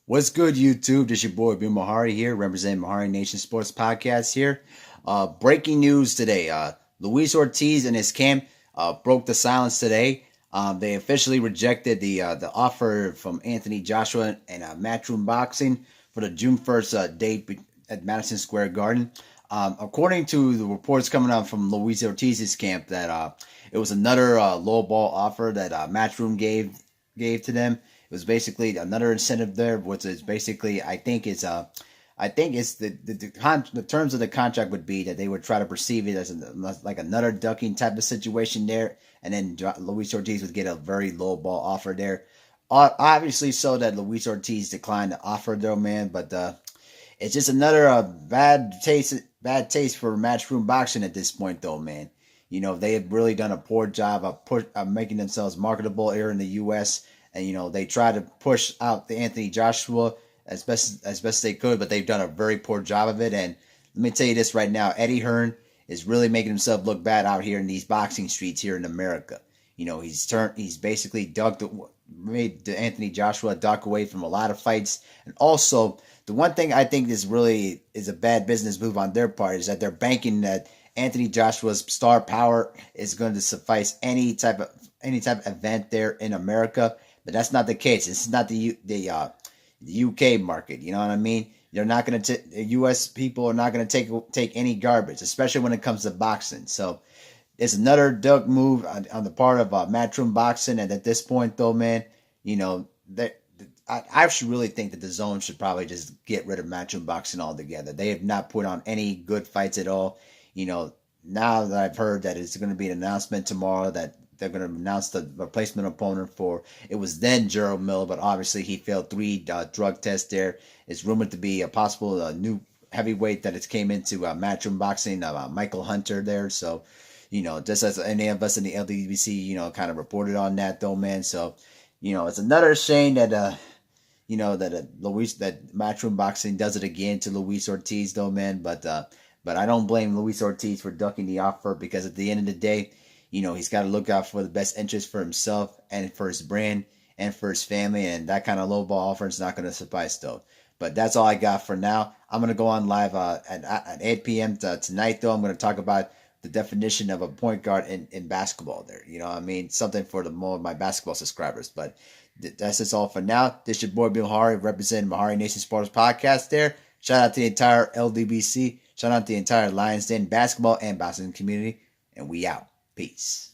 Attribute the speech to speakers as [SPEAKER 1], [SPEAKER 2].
[SPEAKER 1] What's good, YouTube? This your boy, Bill Mehari here, representing MehariNation Sports Podcast here. Breaking news today. Luis Ortiz and his camp broke the silence today. They officially rejected the offer from Anthony Joshua and Matchroom Boxing for the June 1st date at Madison Square Garden. According to the reports coming out from Luis Ortiz's camp, that it was another lowball offer that Matchroom gave to them. It was basically another incentive there, which is basically I think it's the terms of the contract would be that they would try to perceive it as like another ducking type of situation there, and then Luis Ortiz would get a very low ball offer there. Obviously, so that Luis Ortiz declined the offer though, man. But it's just another bad taste for Matchroom Boxing at this point, though, man. You know, they have really done a poor job of making themselves marketable here in the U.S. And, you know, they try to push out the Anthony Joshua as best they could, but they've done a very poor job of it. And let me tell you this right now, Eddie Hearn is really making himself look bad out here in these boxing streets here in America. You know, he's basically made the Anthony Joshua duck away from a lot of fights. And also, the one thing I think is a bad business move on their part is that they're banking that Anthony Joshua's star power is going to suffice any type of event there in America. But that's not the case. This is not the UK market. You know what I mean? They're not going to. The US people are not going to take any garbage, especially when it comes to boxing. So it's another duck move on the part of Matchroom Boxing. And at this point, though, man, you know I should really think that the Zone should probably just get rid of Matchroom Boxing altogether. They have not put on any good fights at all. You know, now that I've heard that it's going to be an announcement tomorrow that they're going to announce the replacement opponent for, it was then Gerald Miller, but obviously he failed 3 drug tests there. It's rumored to be a possible new heavyweight that it came into Matchroom Boxing, Michael Hunter there. So, you know, just as any of us in the LDBC, you know, kind of reported on that though, man. So, you know, it's another shame that, that Matchroom Boxing does it again to Luis Ortiz though, man. But I don't blame Luis Ortiz for ducking the offer, because at the end of the day, you know, he's got to look out for the best interest for himself and for his brand and for his family. And that kind of lowball offer is not going to suffice, though. But that's all I got for now. I'm going to go on live at 8 p.m. Tonight, though. I'm going to talk about the definition of a point guard in basketball there. You know what I mean? Something for the more of my basketball subscribers. But that's just all for now. This is your boy, Bill Hari, representing MehariNation Sports Podcast there. Shout out to the entire LDBC. Shout out to the entire Lions Den basketball and boxing community. And we out. Peace.